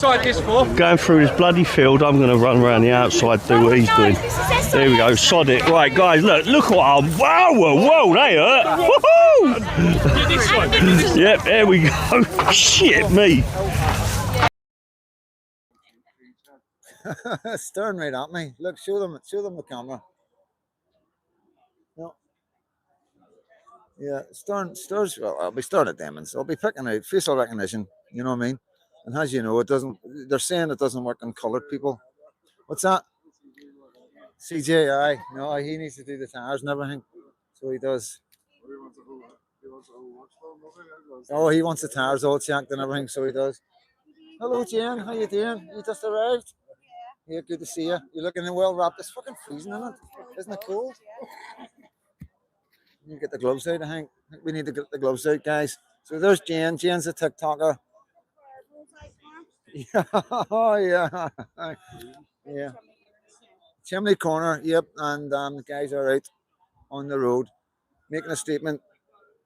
Going through this bloody field, I'm going to run around the outside, do what he's doing. There we go, sod it. Right, guys, look what I'm... Wow, whoa, they hurt. Woohoo! Yep, there we go. Shit, me. Staring right at me. Look, show them the camera. No. Yeah, stares. Well, I'll be staring at them, and so I'll be picking out facial recognition. You know what I mean? And as you know, it doesn't. They're saying it doesn't work on coloured people. What's that? CJI. No, he needs to do the tires and everything. So he does. Oh, he wants the tires all checked and everything. So he does. Hello, Jen. How you doing? You just arrived? Yeah, good to see you. You're looking well wrapped. It's fucking freezing, isn't it? Isn't it cold? You get the gloves out, I think. We need to get the gloves out, guys. So there's Jen. Jen's a TikToker. Yeah, oh, yeah. Yeah. Chimney Corner, yep. And the guys are out on the road making a statement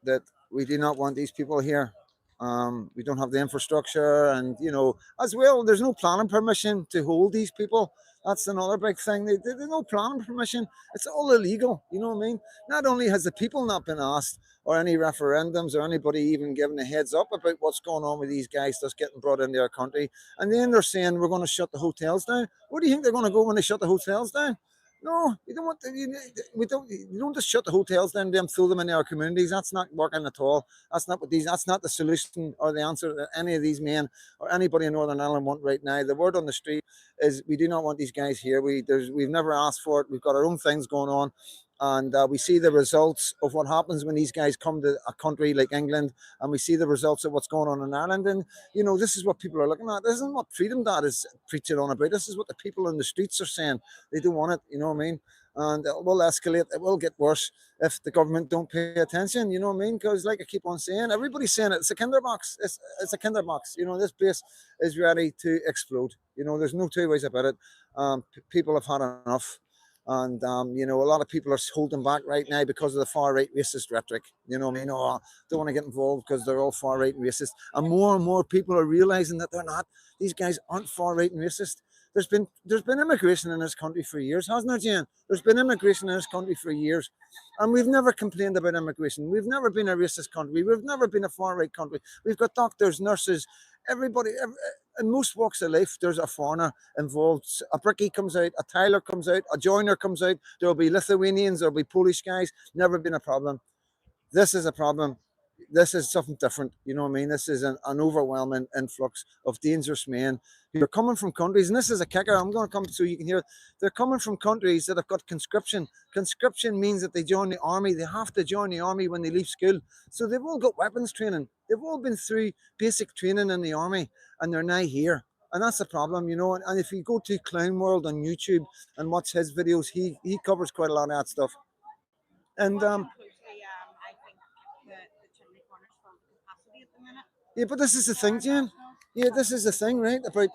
that we do not want these people here. We don't have the infrastructure, and you know, as well, there's no planning permission to hold these people. That's another big thing. There's no planning permission. It's all illegal. You know what I mean? Not only has the people not been asked, or any referendums, or anybody even given a heads up about what's going on with these guys that's getting brought into our country, and then they're saying we're going to shut the hotels down. Where do you think they're going to go when they shut the hotels down? No, you don't want to, you don't just shut the hotels down and then throw them into our communities. That's not working at all. That's not the solution or the answer that any of these men or anybody in Northern Ireland want right now. The word on the street is we do not want these guys here. We've never asked for it. We've got our own things going on. And we see the results of what happens when these guys come to a country like England, and we see the results of what's going on in Ireland. And, you know, this is what people are looking at. This isn't what Freedom Dad is preaching on about. This is what the people in the streets are saying. They don't want it, you know what I mean? And it will escalate. It will get worse if the government don't pay attention, you know what I mean? Because like I keep on saying, everybody's saying it. It's a kinderbox. It's a kinderbox. You know, this place is ready to explode. You know, there's no two ways about it. People have had enough. And, you know, a lot of people are holding back right now because of the far-right racist rhetoric. You know what I mean? Oh, don't want to get involved because they're all far-right and racist. And more people are realizing that they're not. These guys aren't far-right and racist. There's been immigration in this country for years, hasn't there, Jen? There's been immigration in this country for years. And we've never complained about immigration. We've never been a racist country. We've never been a far-right country. We've got doctors, nurses, everybody. In most walks of life, there's a foreigner involved. A brickie comes out, a tiler comes out, a joiner comes out. There'll be Lithuanians, there'll be Polish guys. Never been a problem. This is a problem. This is something different. You know what I mean? This is an overwhelming influx of dangerous men who are coming from countries. And this is a kicker. I'm going to come so you can hear it. They're coming from countries that have got conscription. Conscription means that they join the army. They have to join the army when they leave school. So they've all got weapons training. They've all been through basic training in the army, and they're now here. And that's the problem, you know. And if you go to Clown World on YouTube and watch his videos, he covers quite a lot of that stuff. And yeah, but this is the thing, Jen. Yeah, this is the thing, right? About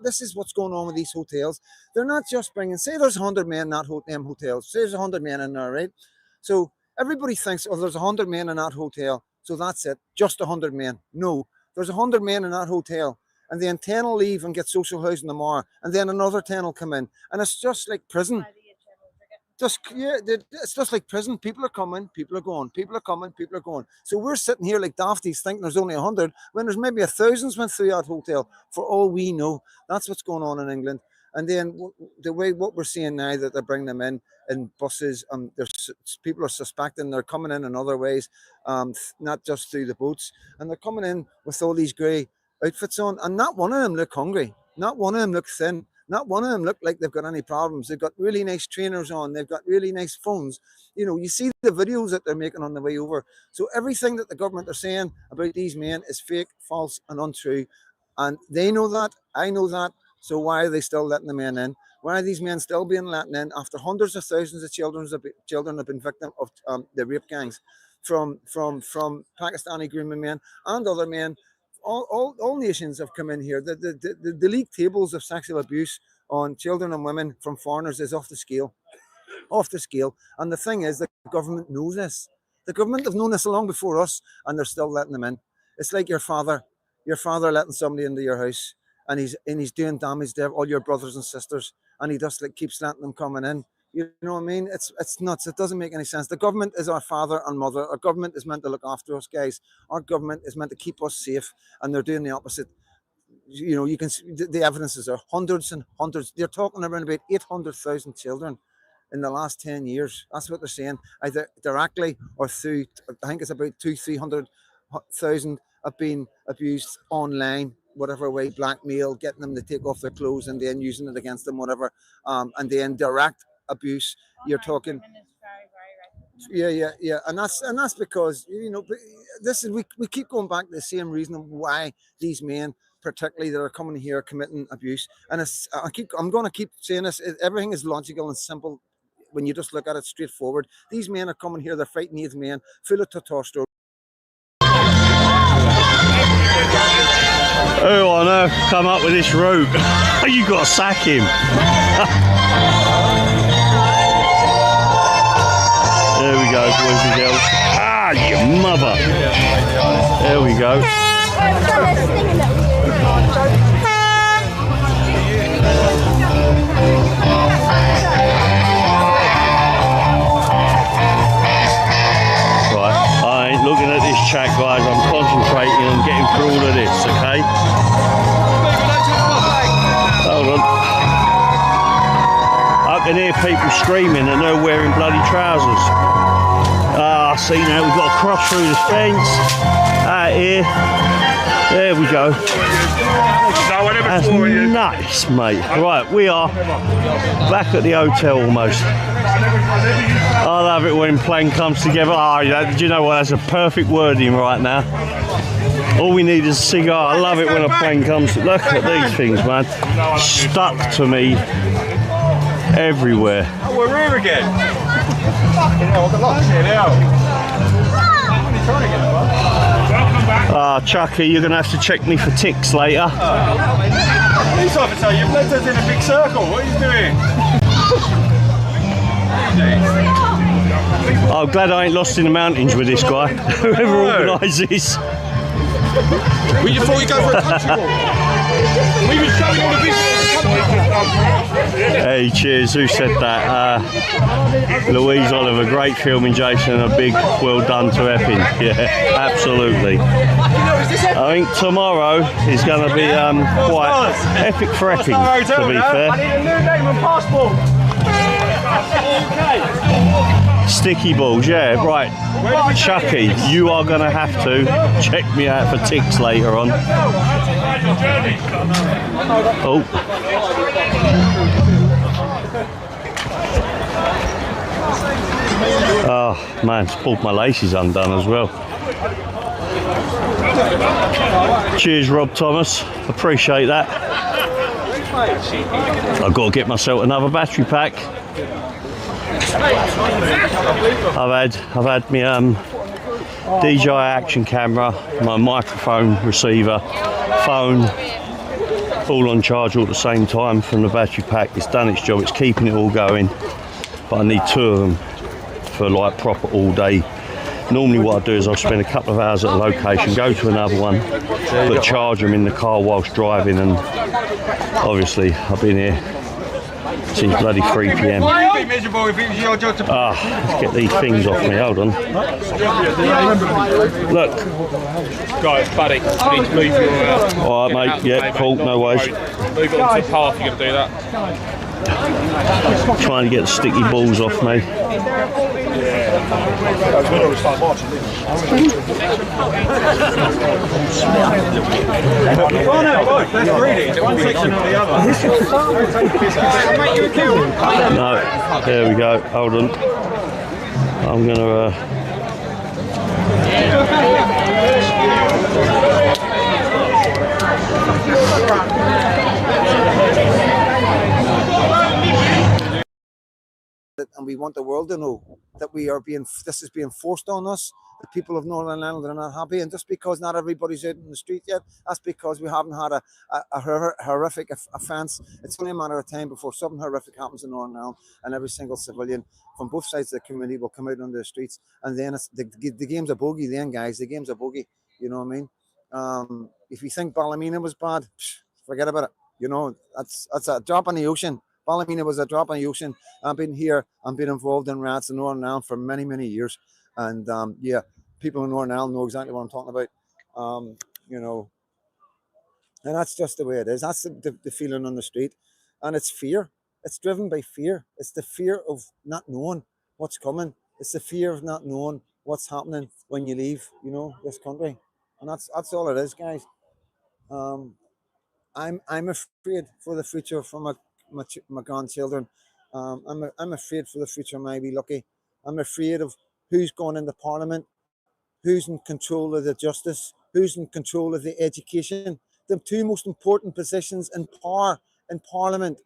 this is what's going on with these hotels. They're not just bringing. Say there's 100 men in that hotels. Say there's 100 men in there, right? So everybody thinks, oh, there's 100 men in that hotel, so that's it, just 100 men. No, there's 100 men in that hotel, and then 10 will leave and get social housing tomorrow, and then another 10 will come in, and it's just like prison. It's just like prison. People are coming, people are going, people are coming, people are going. So we're sitting here like dafties thinking there's only 100 when there's maybe 1,000 went through that hotel for all we know. That's what's going on in England. And then what we're seeing now that they're bringing them in buses, there's people are suspecting they're coming in other ways, not just through the boats, and they're coming in with all these grey outfits on, and not one of them look hungry, not one of them look thin. Not one of them look like they've got any problems. They've got really nice trainers on. They've got really nice phones. You know, you see the videos that they're making on the way over. So everything that the government are saying about these men is fake, false, and untrue. And they know that. I know that. So why are they still letting the men in? Why are these men still being let in after hundreds of thousands of children have been victims of the rape gangs from Pakistani grooming men and other men? All nations have come in here. The league tables of sexual abuse on children and women from foreigners is off the scale. And the thing is, the government knows this. The government have known this long before us, and they're still letting them in. It's like your father letting somebody into your house, and he's doing damage to all your brothers and sisters, and he just like keeps letting them coming in. You know what I mean? It's nuts. It doesn't make any sense. The government is our father and mother. Our government is meant to look after us, guys. Our government is meant to keep us safe, and they're doing the opposite. You know, you can see the evidence is there. Hundreds and hundreds. They're talking around about 800,000 children in the last 10 years. That's what they're saying, either directly or through. I think it's about 300,000 have been abused online, whatever way, blackmail, getting them to take off their clothes and then using it against them, whatever. And then direct abuse. You're talking. Yeah, and that's because, you know, this is we keep going back to the same reason why these men, particularly that are coming here committing abuse. And I'm going to keep saying this. Everything is logical and simple when you just look at it straightforward. These men are coming here. They're fighting these men full of testosterone. Who on earth come up with this route? You got to sack him. There we go, boys and girls. Ah, you mother. There we go. Right, I ain't looking at this chat, guys. I'm concentrating on getting through all of this, okay? Hold on. I can hear people screaming and they're wearing bloody trousers. Ah, see now, we've got to cross through the fence. Out here. There we go. That's nice, mate. Right, we are back at the hotel almost. I love it when plan comes together. Oh, do you know what? That's a perfect wording right now. All we need is a cigar. I love it when a plan comes. Look at these things, man. Stuck to me everywhere. Oh, we're here again. Fucking hell, I've got lots here now. Ah, Chucky, you're going to have to check me for ticks later. He's trying to tell you, left us in a big circle. What are you doing? I'm glad I ain't lost in the mountains with this guy. Whoever organises. Well, you thought you'd go for a country walk? We've been showing all the visitors. Hey, cheers. Who said that? Louise Oliver, great filming, Jason, and a big well done to Epping. Yeah, absolutely. I think tomorrow is going to be quite epic for Epping, to be fair. I need a new name and passport. Sticky balls, yeah, right. Chucky, you are going to have to check me out for ticks later on. Oh. Oh, man, it's pulled my laces undone as well. Cheers, Rob Thomas. Appreciate that. I've got to get myself another battery pack. I've had my DJI action camera, my microphone receiver, phone, all on charge all at the same time from the battery pack. It's done its job, it's keeping it all going, but I need two of them for like proper all day. Normally what I do is I'll spend a couple of hours at a location, go to another one, but charge them in the car whilst driving, and obviously I've been here since bloody 3 p.m. Ah, let's get these things off me, hold on. Look. Guys, buddy, you need to move your... Alright mate, yeah, cool, no worries. Move it onto the path, you're going to do that. Trying to get the sticky balls off me. Oh no, both, that's greedy. One section or the other. No, there we go, hold on. I'm going to... And we want the world to know that this is being forced on us. The people of Northern Ireland are not happy, and just because not everybody's out in the street yet, that's because we haven't had a horrific offence. It's only a matter of time before something horrific happens in Northern Ireland, and every single civilian from both sides of the community will come out onto the streets, and then it's, the game's a bogey then, guys. The game's a bogey, you know what I mean? If you think Ballymena was bad, forget about it. You know, that's a drop in the ocean. Ballymena was a drop in the ocean. I've been here. I've been involved in riots in Northern Ireland for many, many years. And yeah, people in Northern Ireland know exactly what I'm talking about. You know, and that's just the way it is. That's the feeling on the street. And it's fear. It's driven by fear. It's the fear of not knowing what's coming. It's the fear of not knowing what's happening when you leave, you know, this country. And that's all it is, guys. I'm afraid for the future for my grandchildren. I'm afraid for the future of my wee Lucky. I'm afraid of who's going into Parliament, who's in control of the justice, who's in control of the education. The two most important positions in power in Parliament.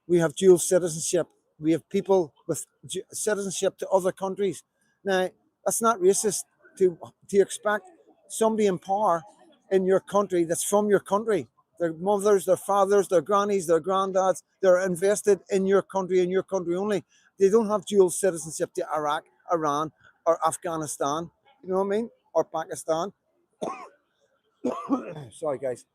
We have dual citizenship. We have people with citizenship to other countries. Now, that's not racist to expect somebody in power in your country that's from your country. Their mothers, their fathers, their grannies, their granddads, they're invested in your country and your country only. They don't have dual citizenship to Iraq, Iran, or Afghanistan, you know what I mean? Or Pakistan. Sorry, guys.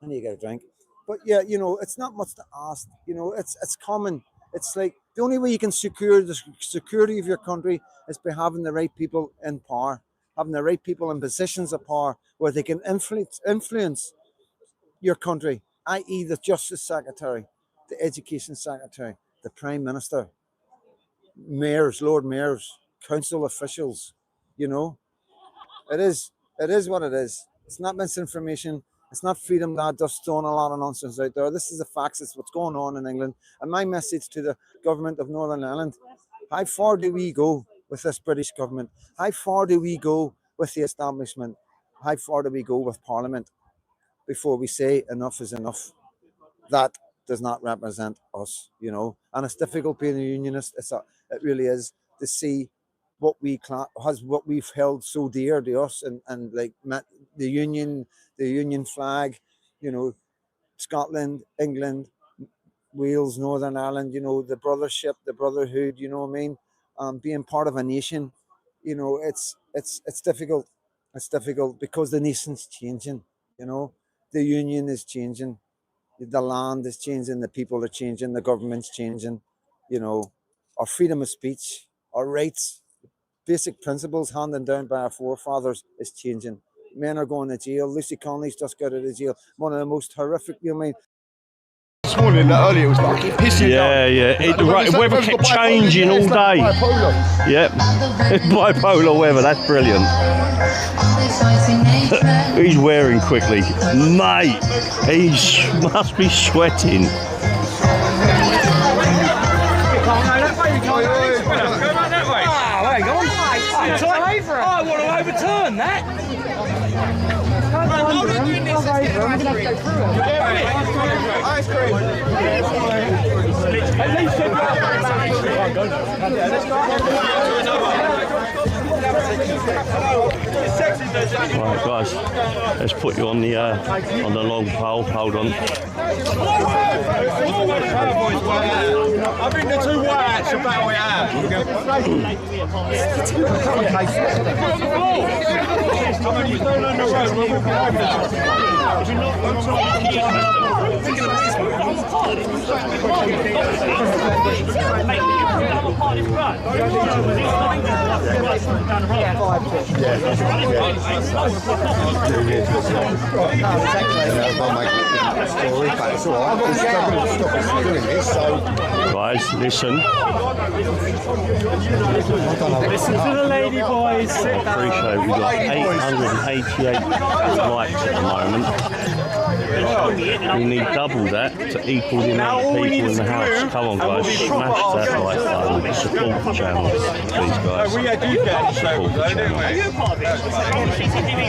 I need to get a drink. But yeah, you know, it's not much to ask. You know, it's common. It's like the only way you can secure the security of your country is by having the right people in power, having the right people in positions of power where they can influence your country, i.e. the Justice Secretary, the Education Secretary, the Prime Minister, mayors, Lord Mayors, council officials. You know, it is what it is. It's not misinformation. It's not freedom that just throwing a lot of nonsense out there. This is the facts. It's what's going on in England. And my message to the government of Northern Ireland, how far do we go with this British government? How far do we go with the establishment? How far do we go with Parliament before we say enough is enough? That does not represent us, you know. And it's difficult being a unionist. It really is, to see what we've held so dear to us, and like the union flag, you know, Scotland, England, Wales, Northern Ireland, you know, the brothership, the brotherhood, you know what I mean? Being part of a nation, you know, it's difficult. It's difficult because the nation's changing, you know, the union is changing, the land is changing, the people are changing, the government's changing, you know, our freedom of speech, our rights, basic principles handed down by our forefathers is changing. Men are going to jail. Lucy Conley's just got out of jail. One of the most horrific, you know what I mean? This morning, earlier, it was fucking pissing down. Yeah. The weather kept changing all day. Yep. Bipolar weather, that's brilliant. He's wearing quickly. Mate, he must be sweating. I want to overturn that. Ice cream. At least Right, guys, let's put you on the long pole. Hold on. I think the two white hats are battle it out. Guys, listen. Listen to the lady boys. I appreciate we've got 888 likes at the moment. We need double that to equal the amount of people in the house. Come on, guys, smash that like button. Support the channel, please, guys. Support the channel.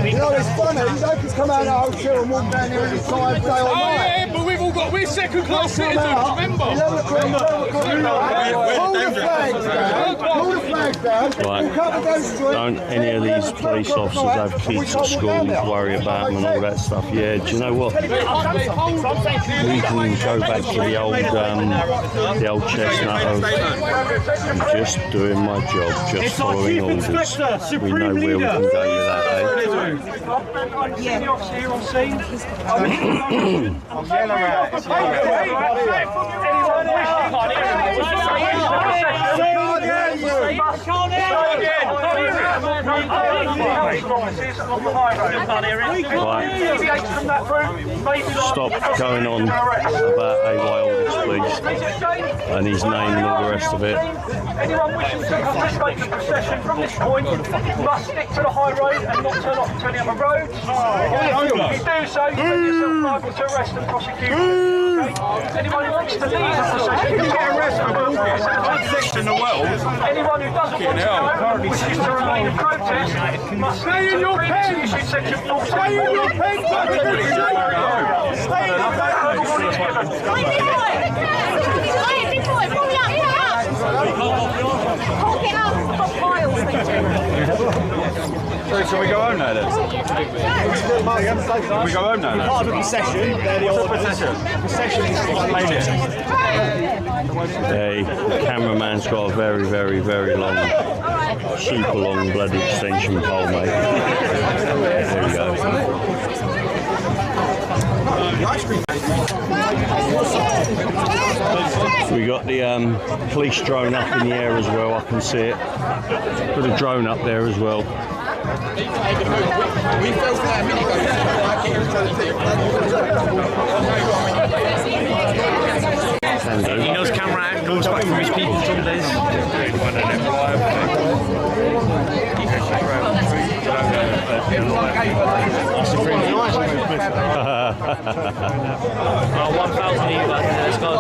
You know, it's funny. These openers come out of the hotel and walk down here every time, day or night. Yeah, but we're second class citizens, remember? Pull the flags down. Pull the flags down. Right. Don't any of these police officers have kids at school worry about them and all that stuff. Yeah, do you know what? We can go back to the old chestnut of I'm just doing my job, just following orders. We know where we can go with that, eh? Stop going on about AYOlders, please, and his name and all the rest of it. Anyone wishing to participate in the procession from this point must stick to the high road and not turn off to any other roads. If you do so, you make yourself liable to arrest and prosecution. Anyone who wants to leave the procession, you get arrested for in the world. Anyone who doesn't want to go, wishes to remain in protest, must stay in your pen. Section 14. Stay in your pen. Stay in your pen. So we go home now then? We go home now then? Part of the procession, they're the old procession. Procession is Hey, the cameraman's got a very, very, very long, super long bloody extension pole, mate. There we go. We got the police drone up in the air as well, I can see it. Got a drone up there as well. He knows camera angles back from his people some days. That's a pretty nice 1,000 each, let's go.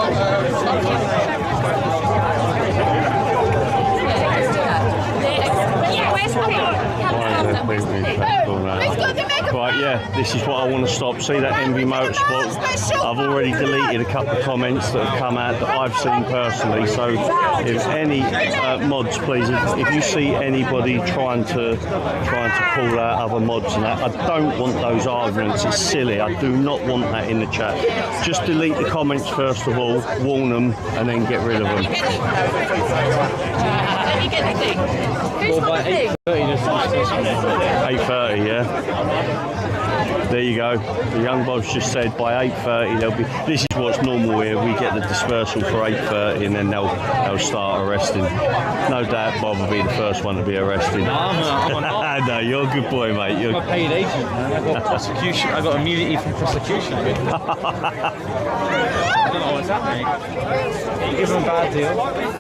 Right, yeah, this is what I want to stop. See that Envy Motorsport? I've already deleted a couple of comments that have come out that I've seen personally. So, if any mods, please, if you see anybody trying to pull out other mods and that, I don't want those arguments. It's silly. I do not want that in the chat. Just delete the comments first of all, warn them, and then get rid of them. Let me get the thing. Who's got the thing? 8:30, yeah. There you go. The young Bob's just said by 8:30 there'll be. This is what's normal here. We get the dispersal for 8:30, and then they'll start arresting. No doubt, Bob will be the first one to be arrested. No, I'm not. No, you're a good boy, mate. I'm a paid agent, man. I got prosecution. I got immunity from prosecution. I don't know what's happening. Give them a bad deal.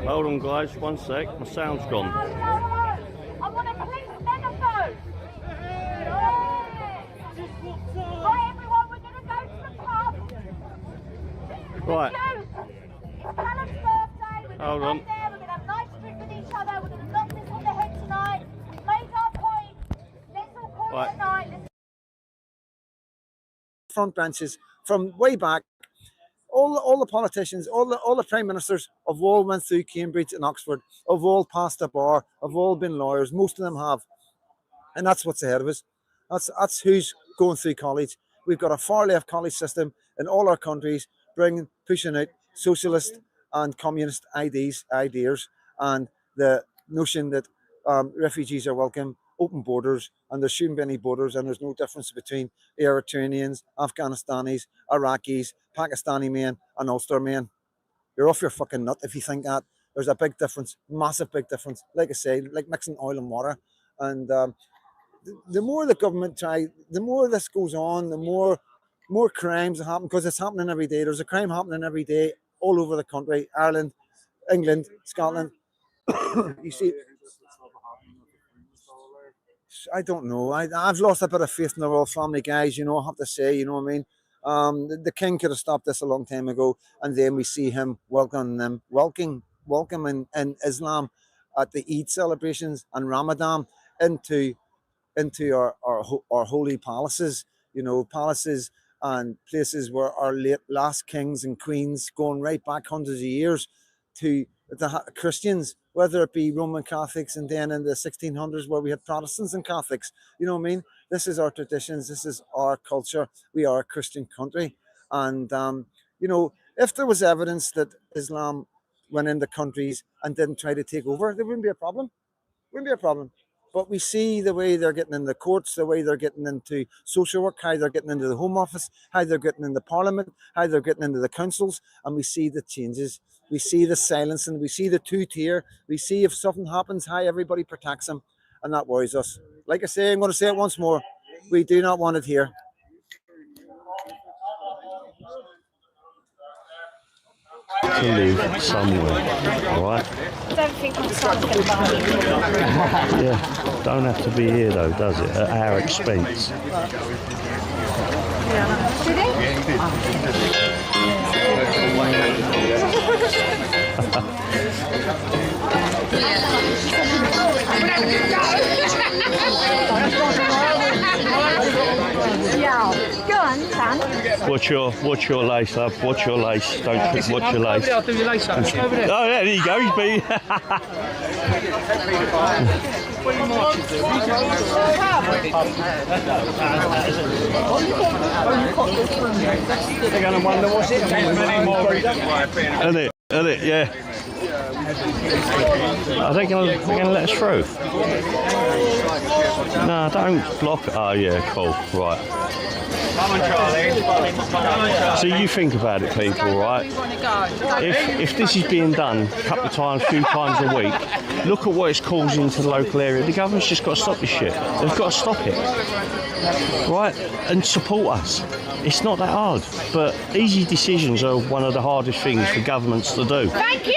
Hold on, guys, one sec. My sound's gone. I want a police megaphone. Right, everyone, we're going to go to the pub. Right. It's Callum's birthday. We're Hold going on. to go there. We're going to have a nice drink with each other. We're going to knock this on the head tonight. Make our point. Let's all call it a night. Front benches from way back. All the politicians, all the prime ministers have all went through Cambridge and Oxford, have all passed the bar, have all been lawyers. Most of them have, and that's what's ahead of us. That's who's going through college. We've got a far left college system in all our countries, pushing out socialist and communist ideas, and the notion that refugees are welcome, open borders, and there shouldn't be any borders, and there's no difference between Eritreans, Afghanistanis, Iraqis, Pakistani men, and Ulster men. You're off your fucking nut if you think that. There's a big difference, massive big difference. Like I say, like mixing oil and water. And the more the government try, the more this goes on, the more more crimes happen because it's happening every day. There's a crime happening every day all over the country, Ireland, England, Scotland. You see, I don't know. I've lost a bit of faith in the royal family, guys. You know, I have to say, you know what I mean. The king could have stopped this a long time ago, and then we see him welcoming in Islam at the Eid celebrations and Ramadan into our holy palaces. You know, palaces and places where our last kings and queens, going right back hundreds of years, to the Christians, whether it be Roman Catholics and then in the 1600s where we had Protestants and Catholics. You know what I mean? This is our traditions. This is our culture. We are a Christian country. And, you know, if there was evidence that Islam went into countries and didn't try to take over, there wouldn't be a problem. Wouldn't be a problem. But we see the way they're getting in the courts, the way they're getting into social work, how they're getting into the Home Office, how they're getting into Parliament, how they're getting into the councils, and we see the changes. We see the silence, and we see the two-tier. We see if something happens, how everybody protects them, and that worries us. Like I say, I'm going to say it once more. We do not want it here. To live somewhere, right? I don't think my son's going to buy it. Yeah, don't have to be here though, does it? At our expense. Yeah, go on, Sam. Watch your lace, love. Watch your lace. Don't trip. Watch your lace. I'll do your lace up. Over there. Oh, yeah, there you go. He's been. They're going to wonder what's it. Isn't it? Yeah. Are they going to let us through? No, don't block it. Oh, yeah, cool. Right. Come on, Charlie. So you think about it, people, right? If this is being done a couple of times, few times a week, look at what it's causing to the local area. The government's just got to stop this shit. They've got to stop it, right? And support us. It's not that hard, but easy decisions are one of the hardest things for governments to do. Thank you!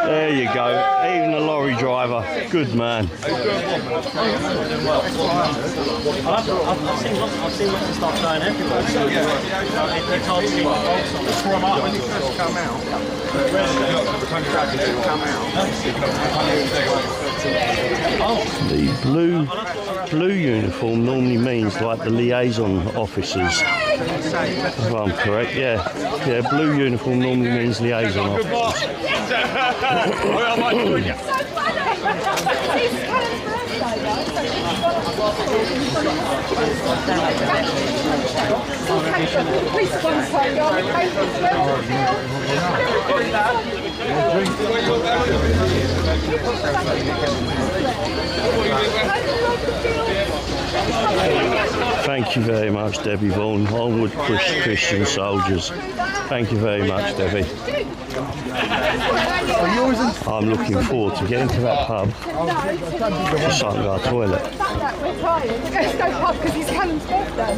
There you go. Even the lorry driver. Good man. I've seen lots of stuff going everywhere. It's hard to see what from up when you first come out. The blue uniform normally means like the liaison officers. If I'm correct, yeah. Yeah, blue uniform normally means liaison officers. Thank you very much, Debbie Vaughan. Onward, Christian soldiers. Thank you very much, Debbie. I'm looking forward to getting to that pub just so I can go to the toilet. We're tired. We're going to go pub because it's Callum's birthday.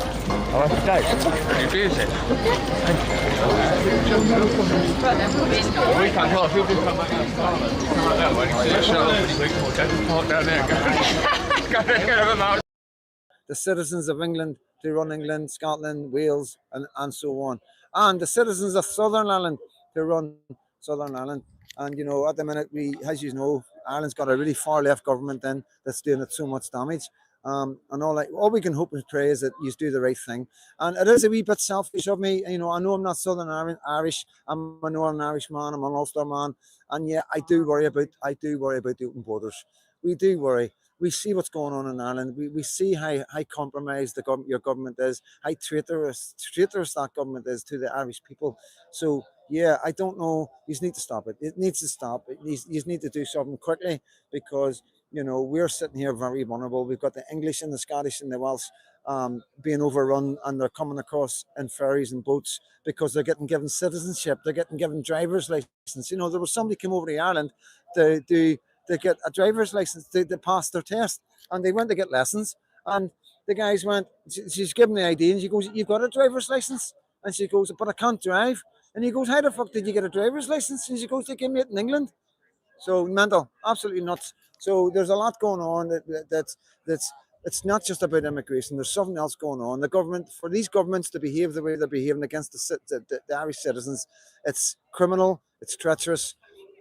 Oh, that's great. Who is it? We can't help. People do come back and start that way. Park down there. Go. The citizens of England to run England, Scotland, Wales, and so on. And the citizens of Southern Ireland to run Southern Ireland. And, you know, at the minute, as you know, Ireland's got a really far left government then that's doing it so much damage. And all we can hope and pray is that you do the right thing. And it is a wee bit selfish of me. You know, I know I'm not Southern Irish. I'm a Northern Irish man. I'm an Ulster man. And yeah, I do worry about the open borders. We do worry. We see what's going on in Ireland. We see how compromised your government is, how traitorous that government is to the Irish people. So yeah, I don't know. You need to stop it. It needs to stop. You need to do something quickly because, you know, we're sitting here very vulnerable. We've got the English and the Scottish and the Welsh being overrun, and they're coming across in ferries and boats because they're getting given citizenship. They're getting given driver's license. You know, there was somebody came over to Ireland to do to get a driver's license to pass their test, and they went to get lessons, and the guys went. She's given the ID, and she goes, "You've got a driver's license?" And she goes, "But I can't drive." And he goes, "How the fuck did you get a driver's license?" And she goes, "They gave me it in England." So mental, absolutely nuts. So there's a lot going on that's it's not just about immigration. There's something else going on. The government, for these governments to behave the way they're behaving against the Irish citizens, it's criminal, it's treacherous,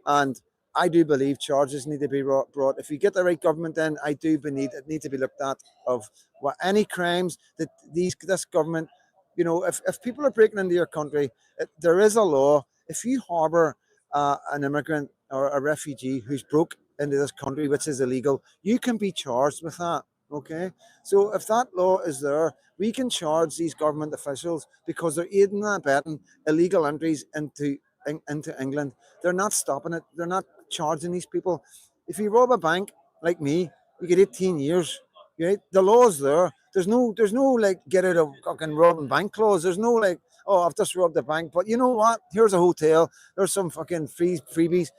and I do believe charges need to be brought. If you get the right government in, I do believe it needs to be looked at of what any crimes that this government, you know, if people are breaking into your country, there is a law. If you harbour an immigrant or a refugee who's broke into this country, which is illegal, you can be charged with that. Okay, so if that law is there, we can charge these government officials because they're aiding and abetting illegal entries into England. They're not stopping it. They're not charging these people. If you rob a bank like me, you get 18 years. Right? The law's there. There's no like get out of fucking robbing bank clause. There's no like, oh, I've just robbed the bank. But you know what? Here's a hotel. There's some fucking freebies.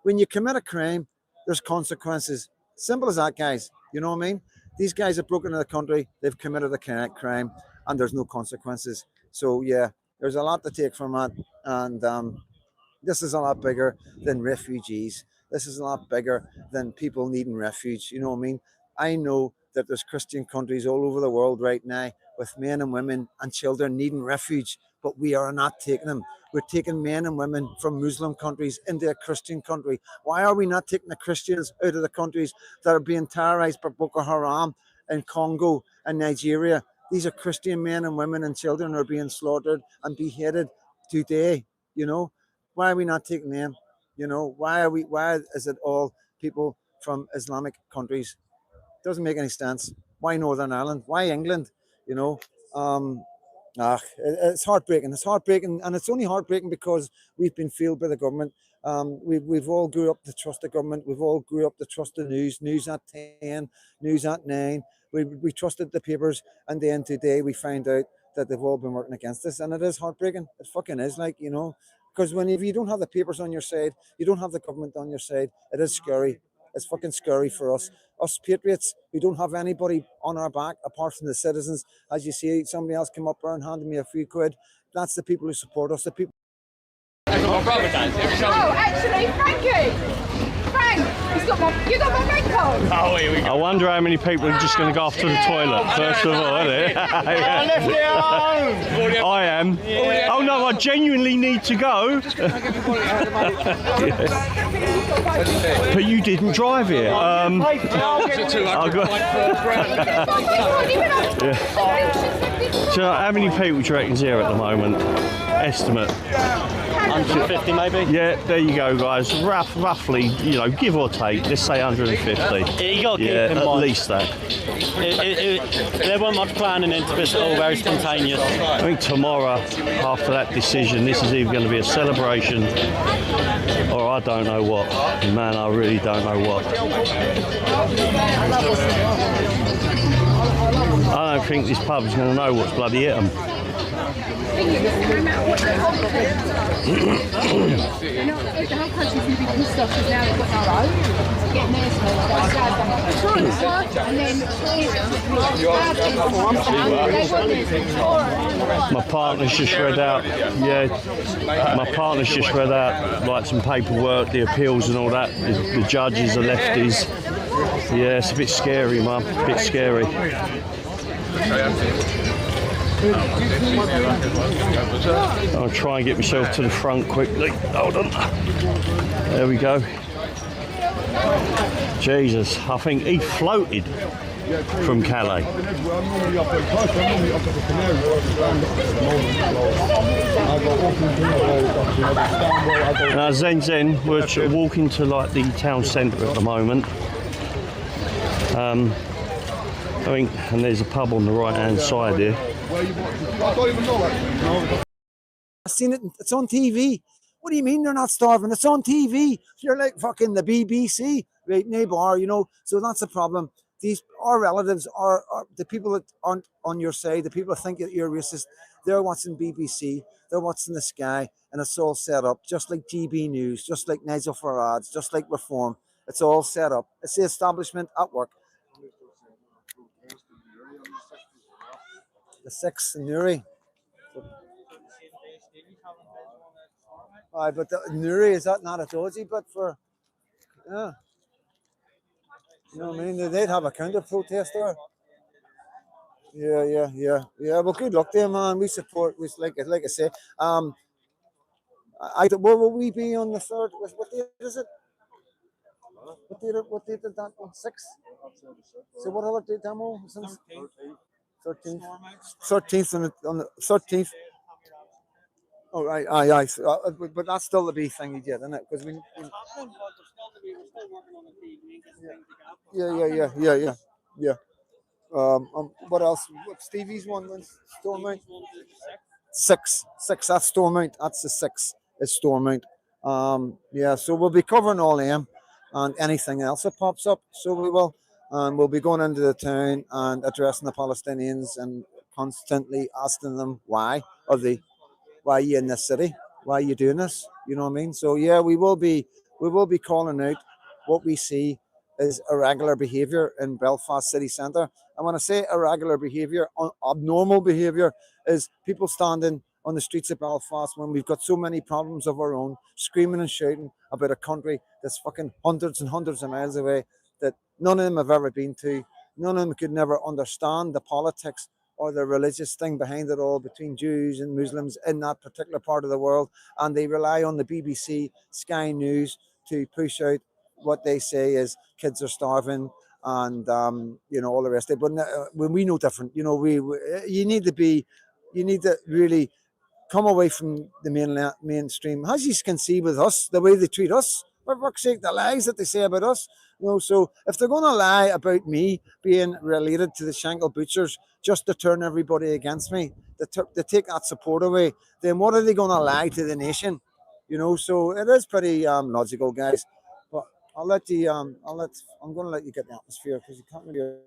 When you commit a crime, there's consequences. Simple as that, guys. You know what I mean? These guys have broken into the country. They've committed a crime, and there's no consequences. So yeah, there's a lot to take from that, and this is a lot bigger than refugees. This is a lot bigger than people needing refuge. You know what I mean? I know that there's Christian countries all over the world right now with men and women and children needing refuge, but we are not taking them. We're taking men and women from Muslim countries into a Christian country. Why are we not taking the Christians out of the countries that are being terrorized by Boko Haram in Congo and Nigeria? These are Christian men and women and children who are being slaughtered and beheaded today. You know, why are we not taking them? You know, why is it all people from Islamic countries? Doesn't make any sense. Why Northern Ireland? Why England? You know, it's heartbreaking. It's heartbreaking, and it's only heartbreaking because we've been failed by the government. We've all grew up to trust the government. We've all grew up to trust the news at 10, news at 9. We trusted the papers, and then today we find out that they've all been working against us, and it is heartbreaking. It fucking is, like, you know, because if you don't have the papers on your side, you don't have the government on your side, it is scary. It's fucking scary for us patriots. We don't have anybody on our back apart from the citizens. As you see, somebody else came up there and handed me a few quid. That's the people who support us. The people. Oh, actually, Frankie! Frank, you got my bank card. Oh, here we go. I wonder how many people are just going to go off to the toilet, first of all, isn't it? I left it at home. I am. Oh no, I genuinely need to go. But you didn't drive here. So how many people do you reckon's here at the moment? Estimate. 150 maybe? Yeah, there you go, guys. Roughly, you know, give or take, let's say 150. You got to keep Yeah, in at mind. least that. There wasn't much planning into this, all very spontaneous. I think tomorrow, after that decision, this is either going to be a celebration or I don't know what. Man, I really don't know what. I don't think this pub's going to know what's bloody hit them. The whole country's going to be pissed off because now they've got our own. Getting their and then My partner's just read out, my partner's just read out like some paperwork, the appeals and all that. The judges are lefties. Yeah, it's a bit scary, Mum, a bit scary. I'll try and get myself to the front quickly. Hold on. There we go. Jesus, I think he floated from Calais. Now Zen, we're walking to like the town centre at the moment. I think, and there's a pub on the right hand side here. I've seen it. It's on TV. What do you mean they're not starving? It's on TV. You're like fucking the BBC, right? Neighbour, you know. So that's the problem. Our relatives are the people that aren't on your side. The people that think that you're racist. They're watching BBC. They're watching the Sky, and it's all set up just like GB News, just like Nigel Farage, just like Reform. It's all set up. It's the establishment at work. The 6th in Newry. Aye, but the Newry, is that not a dodgy bit for, yeah. You know what I mean? They'd have a counter protest there. Yeah. Well, good luck there, man. We support. We like I say. Where will we be on the 3rd? What date is it? What date is that? 6th. So what other date, demo? 13th. 13th on the 13th. Oh right, aye. So, but that's still the big thing you did, isn't it? Because yeah. What else? What Stevie's one? Stormont. Six. That's Stormont. That's the 6th. Is Stormont. Yeah. So we'll be covering all them and anything else that pops up. So we will. We'll be going into the town and addressing the Palestinians and constantly asking them why are you in this city? Why are you doing this? You know what I mean? So yeah, we will be calling out what we see as irregular behaviour in Belfast city centre. And when I say irregular behaviour, abnormal behaviour is people standing on the streets of Belfast when we've got so many problems of our own, screaming and shouting about a country that's fucking hundreds and hundreds of miles away that none of them have ever been to. None of them could never understand the politics or the religious thing behind it all between Jews and Muslims in that particular part of the world. And they rely on the BBC, Sky News to push out what they say is kids are starving and, all the rest of it. But when we know different, you need to really come away from the mainstream. As you can see with us, the way they treat us, for fuck's sake, the lies that they say about us. So if they're going to lie about me being related to the Shankill Butchers just to turn everybody against me, to take that support away, then what are they going to lie to the nation? So it is pretty logical, guys. But I'm going to let you get the atmosphere because you can't really.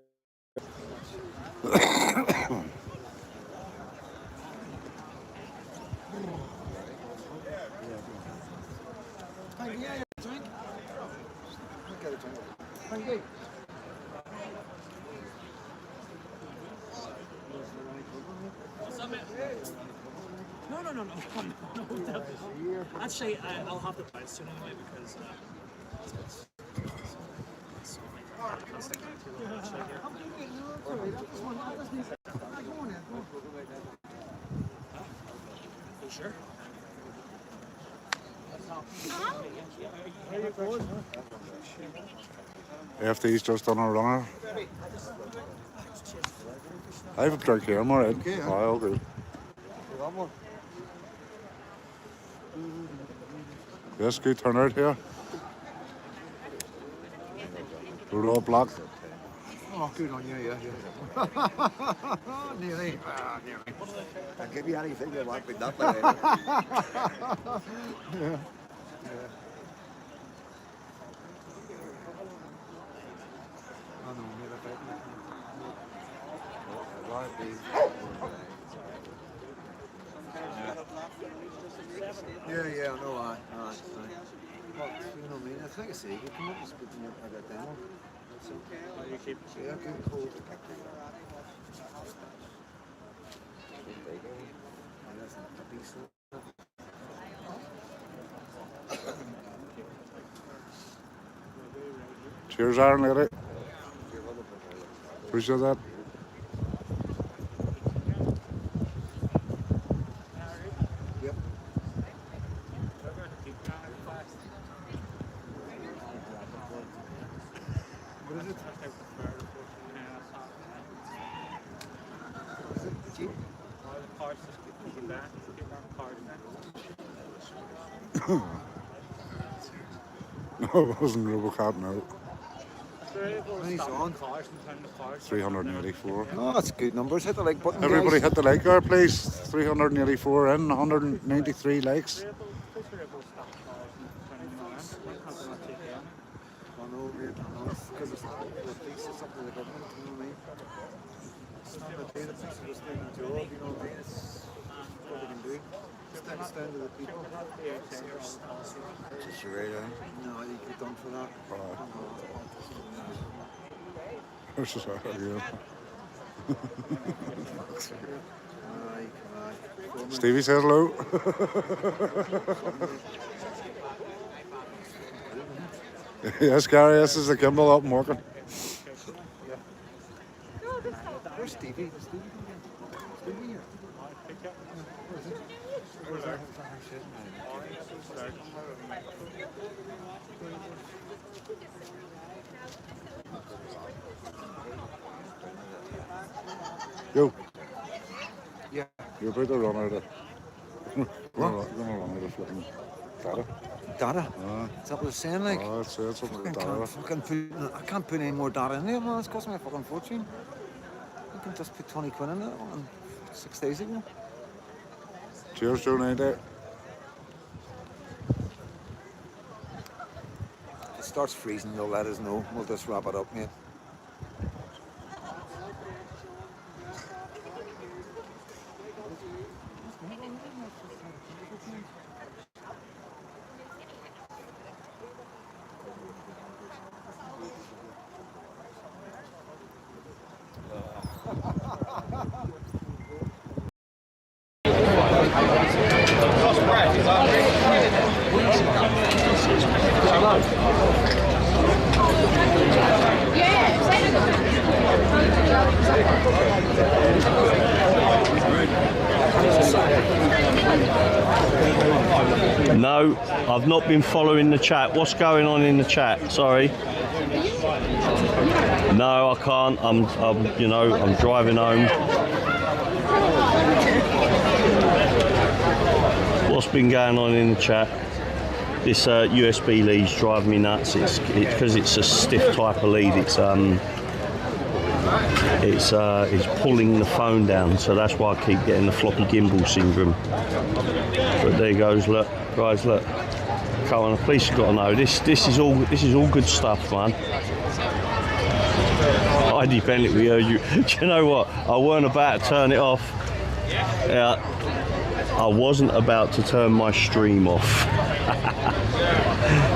No. I'd say I'll have the price soon anyway because it's so sure. FD's just on a runner. I have a drink here, I'm alright. Okay, Aye, all good. Yes, good turnout here. We're all black. Oh, good on you, yeah. Nearly. I'll give you anything you want with that. Yeah. I know, Yeah, I know, aye. But, you know what I mean? It's like I say, you come up and speak to me like a demo. So, you keep good cold. Cheers, Aaron, lady. Appreciate that. Yep. What is it? Is it the Jeep? No, it wasn't Robocop, no. He's on. 384. Oh, that's good numbers. Hit the like button. Everybody guys. hit the like there, please. 384 in, 193 likes. I know, mate. I know. It's because it's not the police, it's up to the government, you know what I mean? It's not the police, it's just doing the job, you know what I mean? It's what they can do. It's down to the people. Just your right eye. No, you get done for that. This is how you. Stevie says hello. Yes, Gary, this is the gimbal up and working. Where's Stevie? Stevie here. Yo, Yeah. you're about to run out of. Gonna run out of flipping data. Data? Is that what it's saying? Like, Oh, it's something fucking with can't data. fucking put. I can't put any more data in there, man. It's costing me a fucking fortune. I can just put 20 quid in it on 6 days ago. Cheers, Joe 90. If it starts freezing, you'll let us know. We'll just wrap it up, mate. No, I've not been following the chat. What's going on in the chat? Sorry. No, I can't. I'm driving home. What's been going on in the chat? This USB lead's driving me nuts. It's because it's a stiff type of lead. It's pulling the phone down, so that's why I keep getting the floppy gimbal syndrome. But there goes, look, guys, look. Come on, the police have got to know this. This is all good stuff, man. Heidi Bennett, we heard you. Do you know what? I weren't about to turn it off. Yeah, I wasn't about to turn my stream off.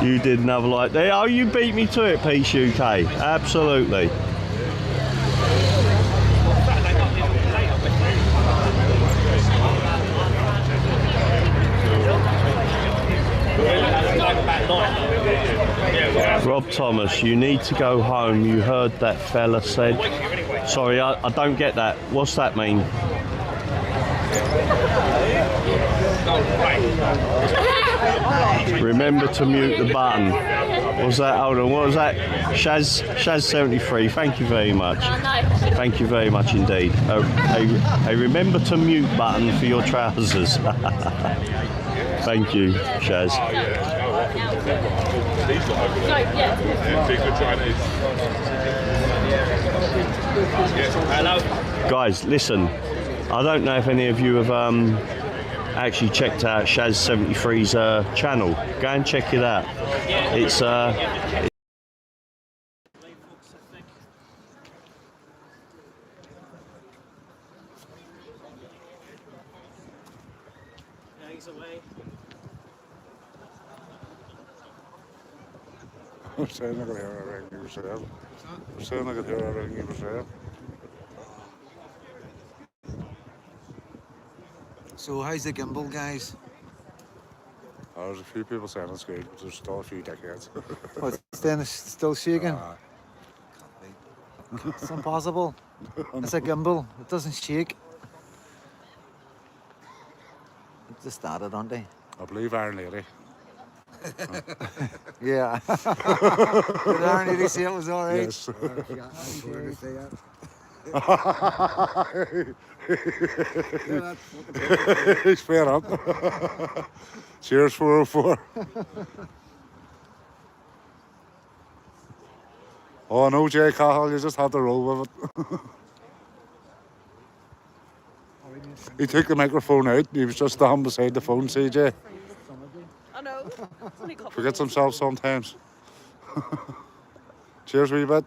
You did another like there. Oh, you beat me to it, Peace UK. Absolutely. Rob Thomas, you need to go home. You heard that fella said. Sorry, I don't get that. What's that mean? Remember to mute the button. What was that? Hold on. What was that? Shaz73. Thank you very much. Thank you very much indeed. A remember to mute button for your trousers. Thank you, Shaz. Guys, listen. I don't know if any of you have actually checked out Shaz73's channel. Go and check it out. It's I'm saying I could hear everything you were saying. I'm saying I could hear everything you were saying. So how's the gimbal, guys? There's a few people saying it's good, but there's still a few dickheads. What's then still shaking? It's impossible. It's a gimbal. It doesn't shake. It just started, aren't they? I believe Iron Lady. Yeah. Did Iron Lady say it was all right? Yes. He's fair up. Cheers, 404. Oh no, Jay Cahill, you just had to roll with it. He took the microphone out, he was just standing beside the phone, CJ. I know. Forgets himself sometimes. Cheers, wee bit.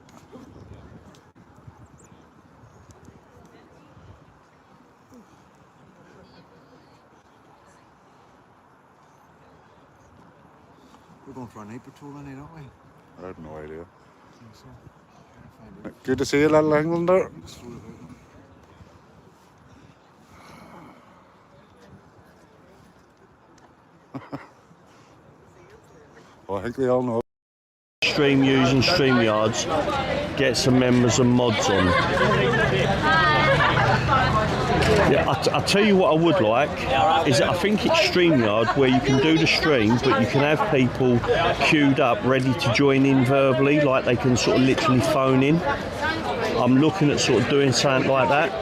We're going for a night patrol tonight, aren't we? I have no idea. I think so. Trying to find out. Good to see you, little Englander. Just sort of out them. Well, I think they all know. Stream using StreamYards, get some members and mods on. Yeah, I'll tell you what I would like is that I think it's StreamYard where you can do the stream, but you can have people queued up ready to join in verbally, like they can sort of literally phone in. I'm looking at sort of doing something like that.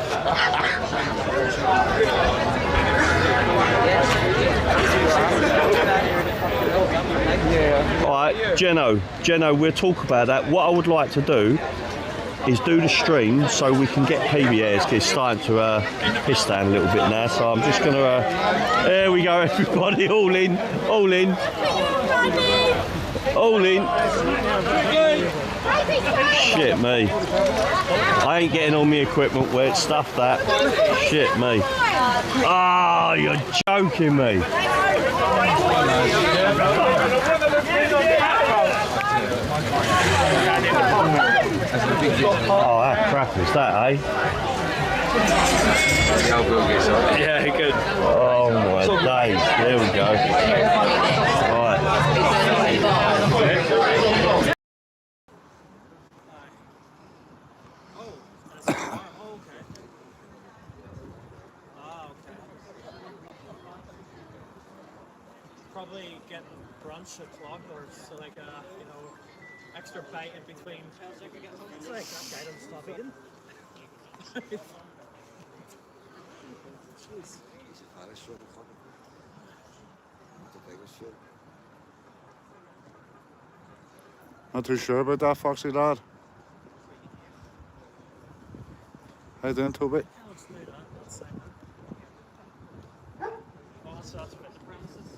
Alright, Geno, we'll talk about that. What I would like to do is do the stream so we can get PBS, because it's starting to piss down a little bit now, so I'm just going to, there we go everybody, all in, all in, all in. Shit me, I ain't getting all my equipment wet, stuff that, shit me. Ah, oh, you're joking me. Oh, how crap is that, eh? Yeah, good. Oh my days, there we go. Right. Probably getting brunch o'clock or so like you know, extra bite in between. It's like that guy doesn't stop eating. Jeez. Not too sure about that, Foxy lad. How you doing, Toby? Let's do that. Let's say that. Oh, so that's about the premises.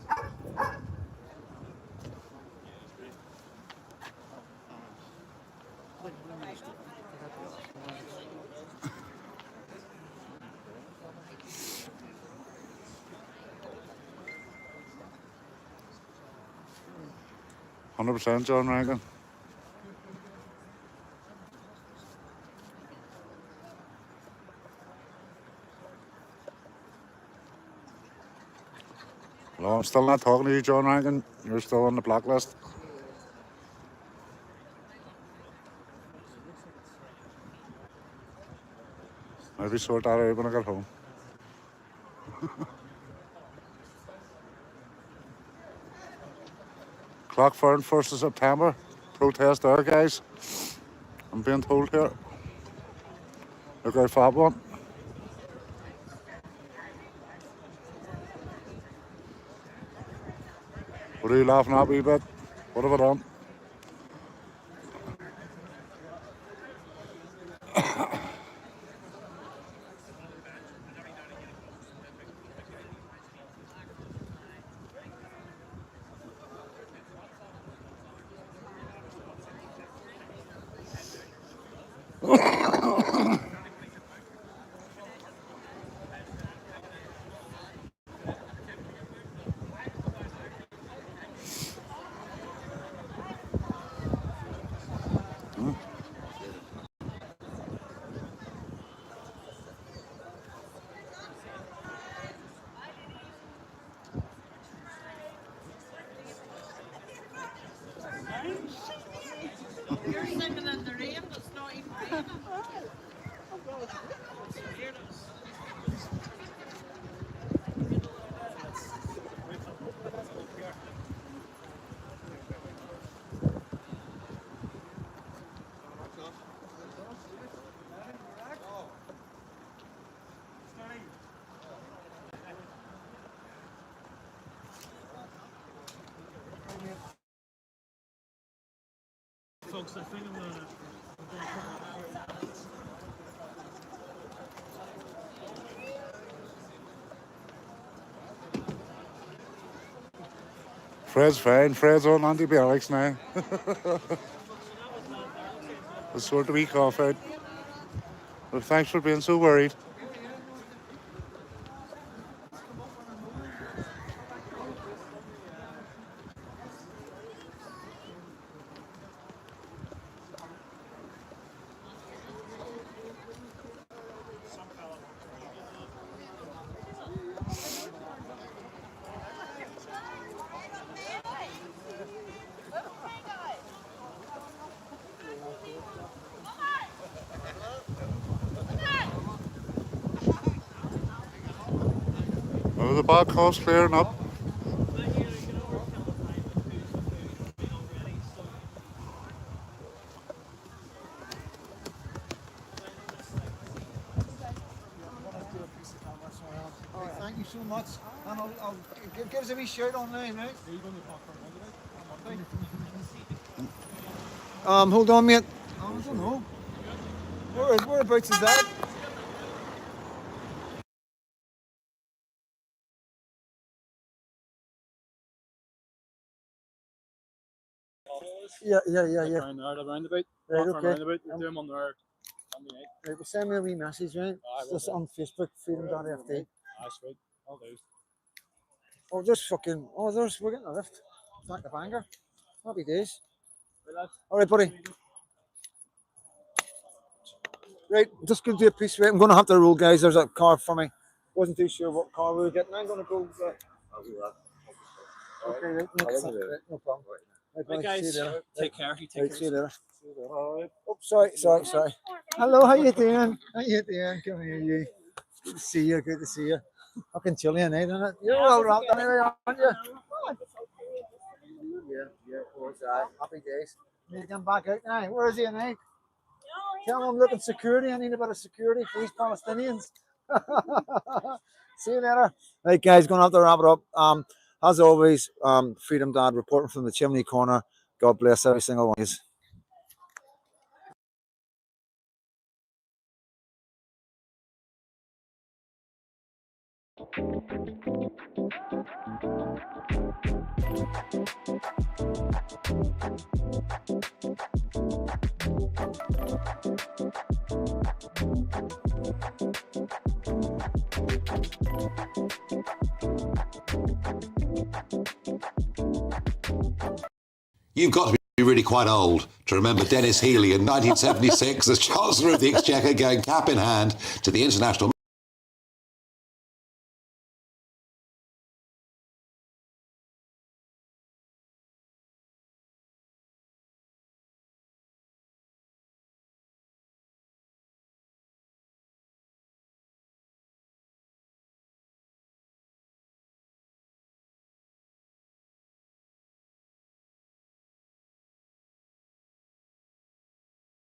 100% John Rankin. Well, I'm still not talking to you, John Rankin. You're still on the blacklist. Maybe sort that out when I get home. Clockford, 1st of September. Protest there, guys. I'm being told here. Look out for that one. What are you laughing at, wee bit? What have I done? You're singing in the rain, but it's not even raining. Folks, I think I'm gonna Fred's fine. Fred's on antibiotics now. We'll sort the week off out. Well, thanks for being so worried. the bad cause clearing up? Thank you so much. And I'll give us a wee shout online, right? Hold on, mate. I don't know. Whereabouts is that? Yeah. Around there, the roundabout. Right, Off okay. roundabout. We'll do them on there. On the night. Right, well, send me a wee message, right? Just on Facebook, freedom.fd. Ah, sweet. I'll do. Oh, just fucking. Oh, we're getting a lift. Back to Bangor. Happy days. All right, buddy. Right, just going to do a piece. Right, I'm going to have to roll, guys. There's a car for me. Wasn't too sure what car we were getting. I'm going to go. I'll do that. Okay, right, no problem. Right, Right, buddy, guys. see you later. Take care. You take Right, care. see you later. Oh, sorry. Hello, how you doing? How you doing? Come here, you. Good to see you. Good to see you. Fucking chilly night, isn't it? You're well wrapped anyway, aren't you? Yeah, of course. Happy days. Need to come back out now. Where is he now? Tell him I'm looking security. I need a bit of security for these Palestinians. See you later. Right, guys, going to have to wrap it up. As always, Freedom Dad reporting from the chimney corner. God bless every single one of you. You've got to be really quite old to remember Dennis Healey in 1976 as Chancellor of the Exchequer going cap in hand to the International